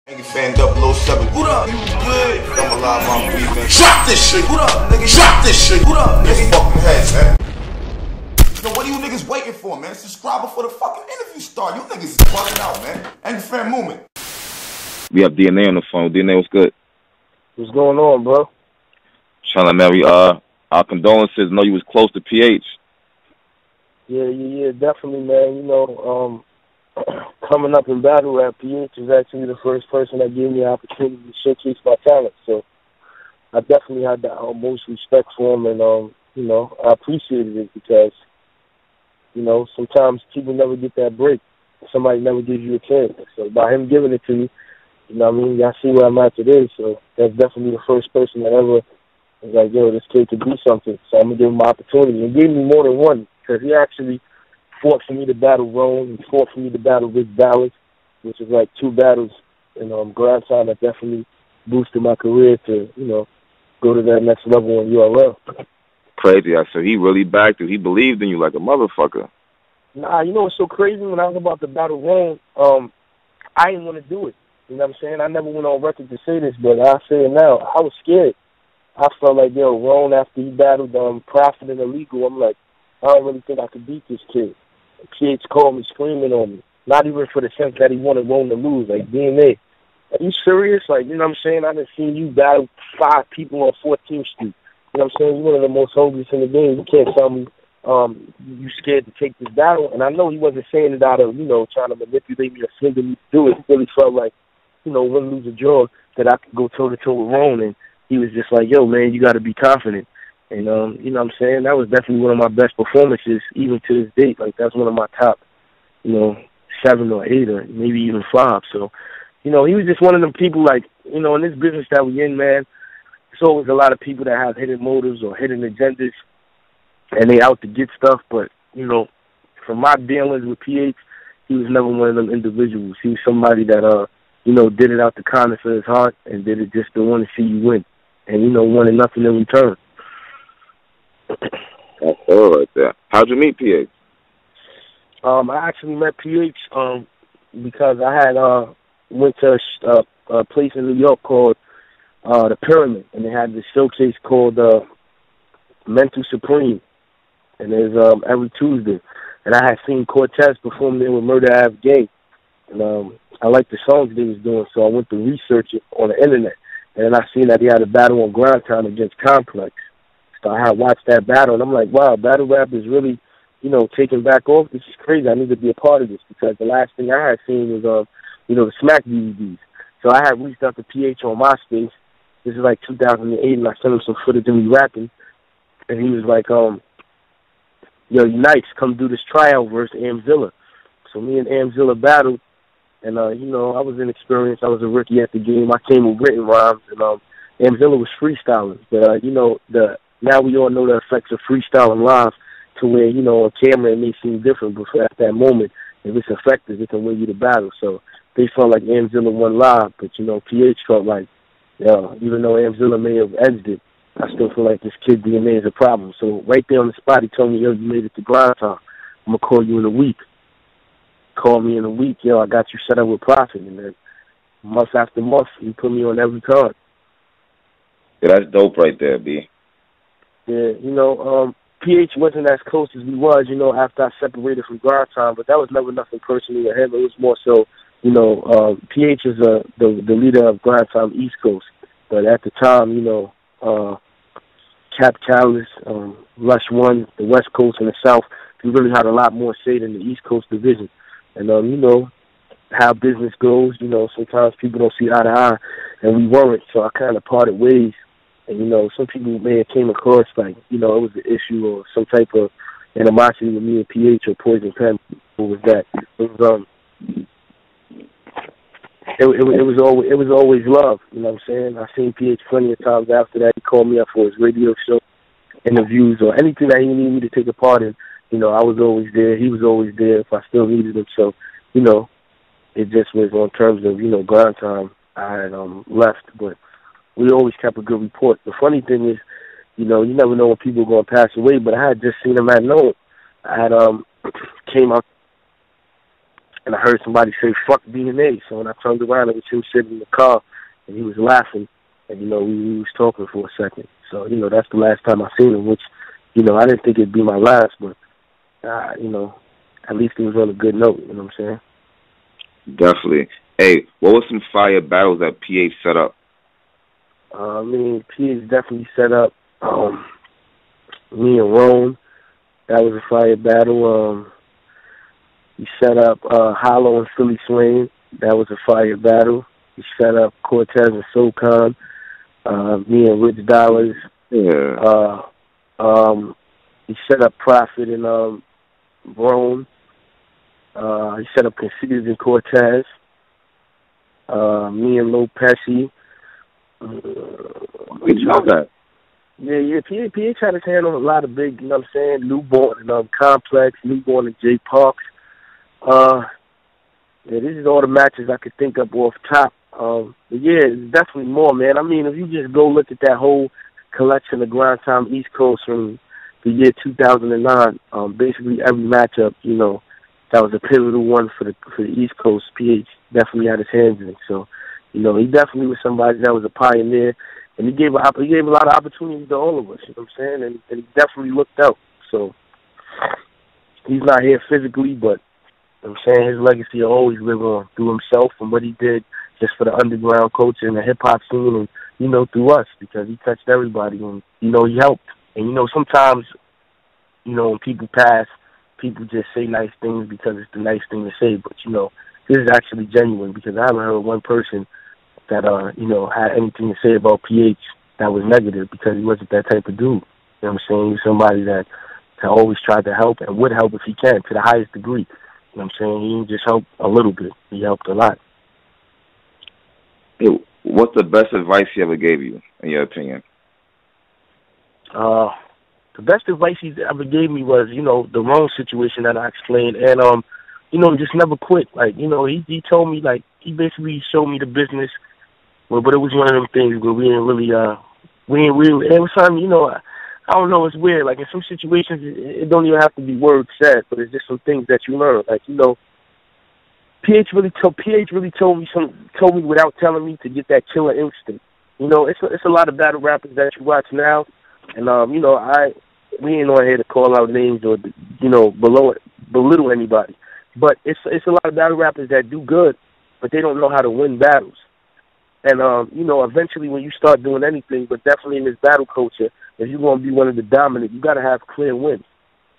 Nigga fan 007. What up? You good? I'm alive, I'm breathing. Drop this shit. What up, nigga? Drop this shit. What up, nigga? Pumpkinhead, man. So what are you niggas waiting for, man? Subscribe before the fucking interview start. You niggas is bugging out, man. Angry fan movement. We have DNA on the phone. DNA, what's good? What's going on, bro? Trying to marry, our condolences. Know you was close to PH. Yeah, definitely, man. You know, coming up in battle rap, PH was actually the first person that gave me the opportunity to showcase my talent. So I definitely had the utmost respect for him, and you know, I appreciated it because, you know, sometimes people never get that break. Somebody never gives you a chance. So by him giving it to me, you know what I mean, y'all see where I'm at today. So that's definitely the first person that ever was like, yo, this kid could do something. So I'm going to give him my opportunity. And gave me more than one, because he actually fought for me to battle Rome. He fought for me to battle Rick Ballard, which is like two battles in grind time that definitely boosted my career to, you know, go to that next level in URL. Crazy. So he really backed you. He believed in you like a motherfucker. Nah, you know what's so crazy? When I was about to battle Rome, I didn't want to do it. You know what I'm saying? I never went on record to say this, but I say it now. I was scared. I felt like, yo, Ron, after he battled Prophet and Illegal, I'm like, I don't really think I could beat this kid. PH called me screaming on me. Not even for the sense that he wanted Ron to lose. Like, DNA, are you serious? Like, you know what I'm saying? I done seen you battle 5 people on 14th Street. You know what I'm saying? You're one of the most hungriest in the game. You can't tell me you scared to take this battle. And I know he wasn't saying it out of, you know, trying to manipulate me or swindle me to do it. He really felt like, you know, win, lose, or draw, that I could go toe-to-toe with Ron. And he was just like, yo, man, you got to be confident. And, you know what I'm saying? That was definitely one of my best performances, even to this date. Like, that's one of my top, you know, 7 or 8 or maybe even 5. So, you know, he was just one of them people, like, you know, in this business that we in, man, there's always a lot of people that have hidden motives or hidden agendas, and they out to get stuff. But, you know, from my dealings with PH, he was never one of them individuals. He was somebody that, you know, did it out the kindness of his heart and did it just to want to see you win. And, you know, wanted nothing in return. That's all right there. How'd you meet PH? I actually met PH because I had went to a place in New York called the Pyramid, and they had this showcase called Mental Supreme, and it's every Tuesday. And I had seen Cortez perform there with Murder Ave Gang, and I liked the songs they was doing, so I went to research it on the internet. And then I seen that he had a battle on Grind Time against Complex. So I had watched that battle, and I'm like, wow, battle rap is really, you know, taking back off. This is crazy. I need to be a part of this, because the last thing I had seen was, you know, the Smack DVDs. So I had reached out to PH on MySpace. This is like 2008, and I sent him some footage of me rapping. And he was like, yo, Unites, come do this tryout versus Amzilla. So me and Amzilla battled. And, you know, I was inexperienced. I was a rookie at the game. I came with written rhymes, and Amzilla was freestyling. But, you know, now we all know the effects of freestyling live, to where, you know, on camera it may seem different, but at that moment, if it's effective, it can win you the battle. So they felt like Amzilla won live, but, you know, PH felt like, even though Amzilla may have edged it, I still feel like this kid DNA is a problem. So right there on the spot, he told me, yo, you made it to Grind Time. I'm going to call you in a week. Called me in a week, yo, I got you set up with Prophet. And then month after month, he put me on every card. Yeah, that's dope right there, B. Yeah, you know, PH wasn't as close as we was, you know, after I separated from Grind Time, but that was never nothing personally with him. It was more so, you know, PH is the leader of Grind Time East Coast. But at the time, you know, Cap Callis, Rush One, the West Coast and the South, we really had a lot more say than the East Coast division. And, you know, how business goes, you know, sometimes people don't see eye to eye, and we weren't, so I kind of parted ways. And, you know, some people may have came across like, you know, it was an issue or some type of animosity with me and PH or Poison Pen. What was that? It was always love, you know what I'm saying? I seen PH plenty of times after that. He called me up for his radio show, interviews, or anything that he needed me to take a part in. You know, I was always there. He was always there if I still needed him. So, you know, it just was on terms of, you know, Grind Time. I had left, but we always kept a good report. The funny thing is, you know, you never know when people are going to pass away, but I had just seen him at Noah. I had came out and I heard somebody say, fuck DNA. So when I turned around, it was him sitting in the car, and he was laughing, and, we was talking for a second. So, that's the last time I seen him, which, I didn't think it'd be my last, but, at least it was on a good note, you know what I'm saying? Definitely. Hey, what was some fire battles that PH set up? PH definitely set up me and Rome. That was a fire battle. He set up Hollow and Philly Swain. That was a fire battle. He set up Cortez and SoCon. Me and Rich Dollars. Yeah. He set up Prophet and Rome. He set up Conceited and Cortez. Me and Lil Pesci. Did you know that? Yeah. PH had his hand on a lot of big, Newborn and Complex, Newborn and Jay Parks. This is all the matches I could think of off top. But yeah, it's definitely more, man. If you just go look at that whole collection of Grind Time East Coast from the year 2009, basically every matchup, that was a pivotal one for the East Coast. PH definitely had his hands in it. So, he definitely was somebody that was a pioneer, and he gave a lot of opportunities to all of us. You know what I'm saying? And he definitely looked out. So he's not here physically, but I'm saying his legacy will always live on through himself and what he did just for the underground culture and the hip hop scene, and through us, because he touched everybody, and he helped. And sometimes when people pass, people just say nice things because it's the nice thing to say. But this is actually genuine, because I haven't heard one person that had anything to say about PH that was negative, because he wasn't that type of dude. You know what I'm saying? He's somebody that always tried to help and would help if he can to the highest degree. You know what I'm saying? He didn't just help a little bit. He helped a lot. Hey, what's the best advice he ever gave you, in your opinion? The best advice he ever gave me was, the wrong situation that I explained, and just never quit. Like, he told me, like, he basically showed me the business, but it was one of them things where we didn't really, it was something, I don't know, it's weird. Like, in some situations, it don't even have to be words said, but it's just some things that you learn. Like, PH really told me without telling me to get that killer instinct. It's a lot of battle rappers that you watch now, and we ain't on here to call out names or belittle anybody, but it's a lot of battle rappers that do good, but they don't know how to win battles. And eventually when you start doing anything, but definitely in this battle culture, if you're gonna be one of the dominant, you gotta have clear wins.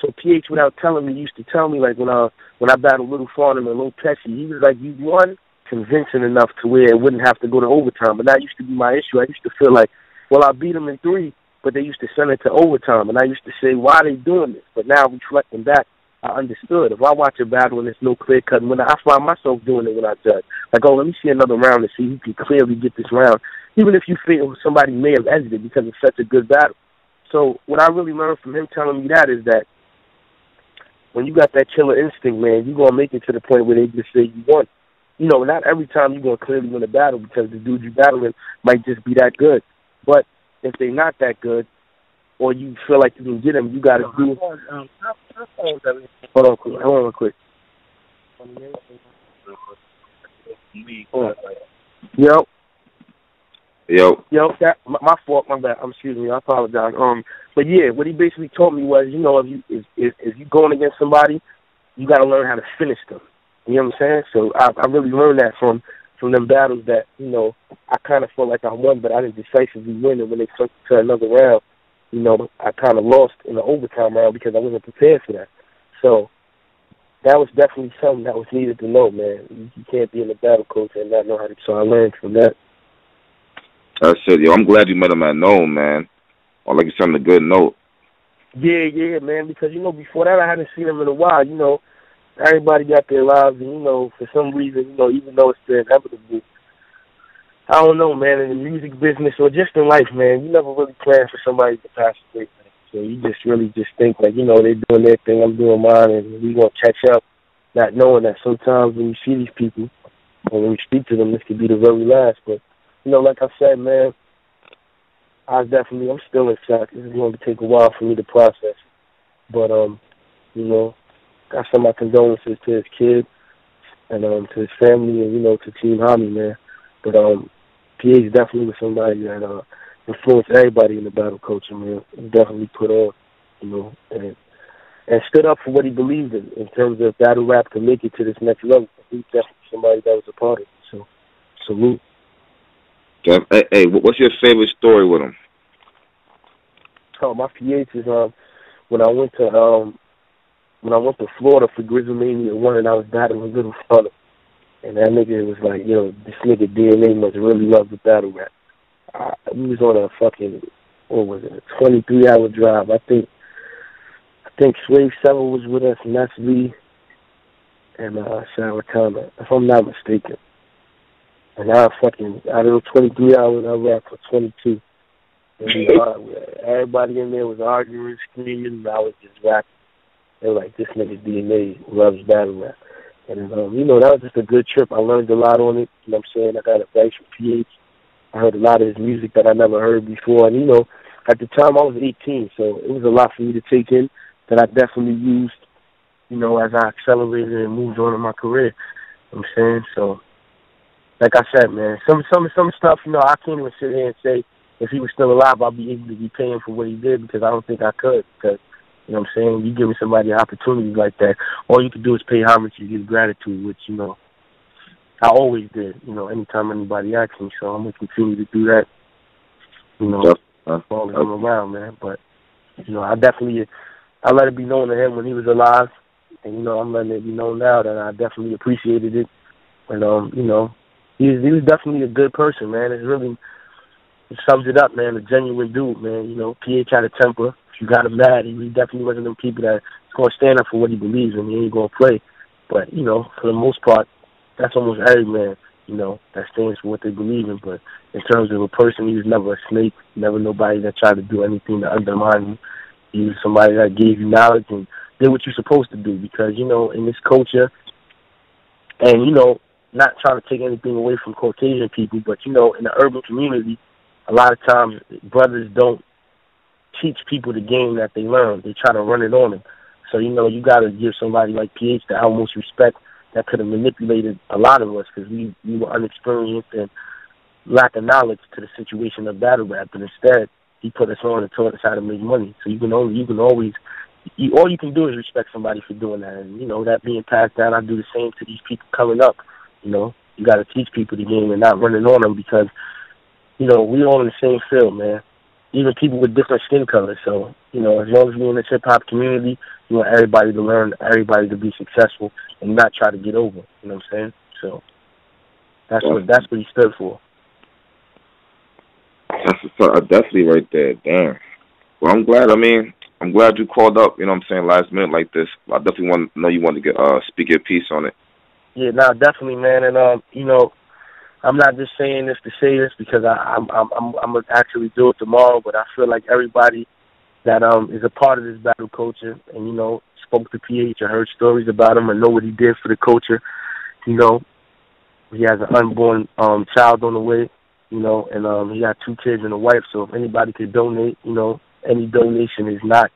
So PH, without telling me, used to tell me, like, when I battled Little Farnham and Lil Pesci, he was like, you won convincing enough to where it wouldn't have to go to overtime. But that used to be my issue. I used to feel like, well, I beat them in 3, but they used to send it to overtime. And I used to say, why are they doing this? But now, reflecting back, I understood. If I watch a battle and there's no clear-cut winner, I find myself doing it when I judge. Like, let me see another round and see who can clearly get this round, even if you feel somebody may have edited it because it's such a good battle. So what I really learned from him telling me that is that when you got that killer instinct, man, you're going to make it to the point where they just say you won. Not every time you're going to clearly win a battle because the dude you're battling might just be that good. But if they're not that good, or you feel like you can get them, you got to do... Hold on real quick. Yo, that my fault, my bad. Excuse me, I apologize. But yeah, what he basically told me was, if you going against somebody, you got to learn how to finish them. You know what I'm saying? So I really learned that from them battles that I kind of felt like I won, but I didn't decisively win. And when they took to another round, I kind of lost in the overtime round because I wasn't prepared for that. So that was definitely something that was needed to know, man. You can't be in the battle coach and not know how to. So I learned from that. That's it, yo. I'm glad you met him at Nome, man. Or like you said, on a good note. Yeah, man, because, before that I hadn't seen him in a while. Everybody got their lives, and, for some reason, even though it's inevitable, I don't know, man, in the music business or just in life, man, you never really plan for somebody to pass away, man. So you just really just think, like, they're doing their thing, I'm doing mine, and we going to catch up, not knowing that sometimes when you see these people, or when you speak to them, this could be the very last, but like I said, man, I'm still in shock. This is going to take a while for me to process. But, I send my condolences to his kid, his and to his family, and to Team Hami, man. But PH definitely was somebody that influenced everybody in the battle culture, man. He definitely put on, and stood up for what he believed in terms of battle rap to make it to this next level. He's definitely somebody that was a part of it. So, salute. Hey, what's your favorite story with him? Oh, my PH is when I went to Florida for Grizzlemania 1, and I was battling Little Fella, and that nigga was like, yo, this nigga DNA must really love the battle rap. We was on a fucking, what was it, a 23-hour drive. I think Slave Seven was with us, and that's Lee and Sarah Connor, if I'm not mistaken. And out of those 23 hours, I rapped for 22. And everybody in there was arguing, screaming, and I was just rapping. They were like, this nigga DNA loves battle rap. And, that was just a good trip. I learned a lot on it. You know what I'm saying? I got advice from PH. I heard a lot of his music that I never heard before. And, at the time I was 18, so it was a lot for me to take in that I definitely used, as I accelerated and moved on in my career. You know what I'm saying? So, like I said, man, some stuff, I can't even sit here and say if he was still alive, I'd be able to be paying for what he did, because I don't think I could. Because, you know what I'm saying, you giving somebody an opportunity like that, all you can do is pay homage and give gratitude, which, I always did, anytime anybody asked me. So I'm going to continue to do that, as long as I'm around, man. But, I let it be known to him when he was alive. And, I'm letting it be known now that I definitely appreciated it. And, he was definitely a good person, man. It sums it up, man. A genuine dude, man. PH had a temper. If you got him mad, he definitely wasn't them people that's going to stand up for what he believes in. He ain't going to play. But, for the most part, that's almost every man, that stands for what they believe in. But in terms of a person, he was never a snake, never nobody that tried to do anything to undermine you. He was somebody that gave you knowledge and did what you're supposed to do. Because, in this culture, and, not trying to take anything away from Caucasian people, but, in the urban community, a lot of times brothers don't teach people the game that they learn. They try to run it on them. So, you got to give somebody like PH the utmost respect that could have manipulated a lot of us, because we were unexperienced and lack of knowledge to the situation of battle rap. But instead, he put us on and taught us how to make money. So all you can do is respect somebody for doing that. And, that being passed down, I do the same to these people coming up. You got to teach people the game and not running on them, because, we all in the same field, man. Even people with different skin colors. So, as long as we're in the hip-hop community, you want everybody to learn, everybody to be successful, and not try to get over. You know what I'm saying? So that's what he stood for. That's definitely right there. Damn. Well, I'm glad you called up, last minute like this. I definitely want to know you want to get speak your piece on it. Yeah, definitely, man. And I'm not just saying this to say this, because I'm gonna actually do it tomorrow. But I feel like everybody that is a part of this battle culture and spoke to PH or heard stories about him and know what he did for the culture, he has an unborn child on the way, and he got 2 kids and a wife. So if anybody could donate, any donation is not.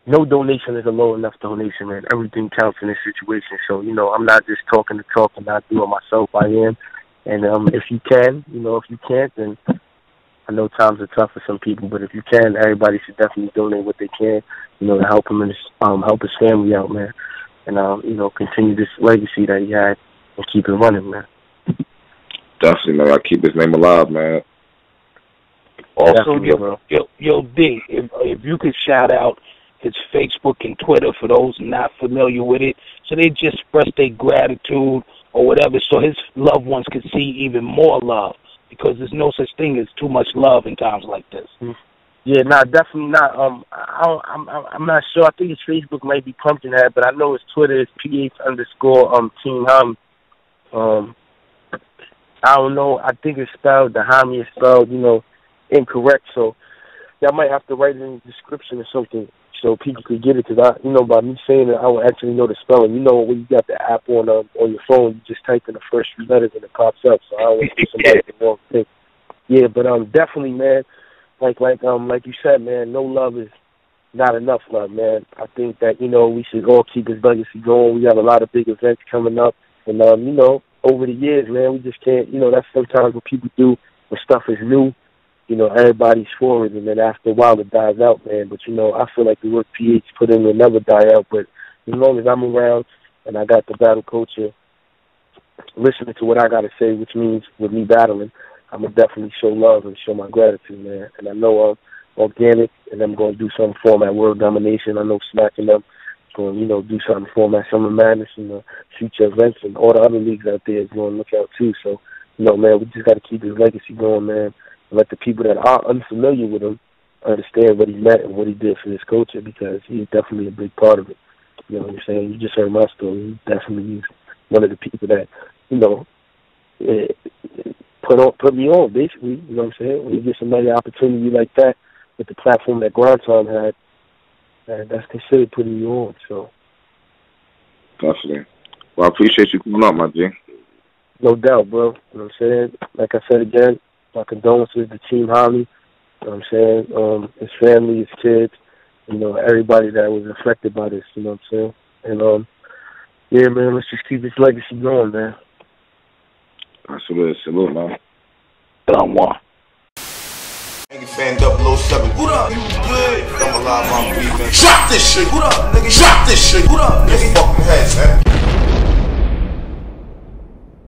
No donation is a low enough donation, man. Everything counts in this situation. So, I'm not just talking the talk and not doing myself. I am. And if you can, if you can't, then I know times are tough for some people. But if you can, everybody should definitely donate what they can, to help him and help his family out, man. And, continue this legacy that he had and keep it running, man. Definitely, man. I keep his name alive, man. Also, yo, D, if you could shout out his Facebook and Twitter for those not familiar with it, so they just express their gratitude or whatever, so his loved ones can see even more love, because there's no such thing as too much love in times like this. Yeah, definitely not. I'm not sure. I think his Facebook might be Pumpkinhead, but I know his Twitter is PH_Team Hami. I don't know. I think it's spelled, the Hami is spelled, incorrect. So y'all might have to write it in the description or something so people could get it. Because by me saying it, I will actually know the spelling. When you got the app on your phone, you just type in the first 3 letters and it pops up. So I don't want to give somebody the wrong thing. Yeah, but definitely, man. Like you said, man. No love is not enough love, man. I think that, we should all keep his legacy going. We have a lot of big events coming up. And, over the years, man, we just can't, that's sometimes what people do when stuff is new. Everybody's for it, and then after a while it dies out, man. But, I feel like the work PH put in will never die out. But as long as I'm around and I got the battle culture listening to what I got to say, which means with me battling, I'm going to definitely show love and show my gratitude, man. And I know Organic, and I'm going to do something for them at World Domination. I know Smack and them going to, do something for them at Summer Madness and future events, and all the other leagues out there is going to look out too. So, man, we just got to keep his legacy going, man, and let the people that are unfamiliar with him understand what he meant and what he did for this culture, because he's definitely a big part of it. You know what I'm saying? You just heard my story. He definitely is one of the people that, put me on, basically. You know what I'm saying? When you get somebody opportunity like that with the platform that Grind Time had, that's considered putting you on. So definitely. Well, I appreciate you coming up, my G. No doubt, bro. You know what I'm saying? Like I said again, my condolences to Team Holly. You know what I'm saying? His family, his kids, everybody that was affected by this, you know what I'm saying? And yeah, man, let's just keep this legacy going, man. Absolutely. Salute, man. One. Nigga fan 007. What up? You good? I'm alive, I'm breathing. Drop this shit. What up, nigga? Drop this shit. What up, nigga? Pumpkinhead, man.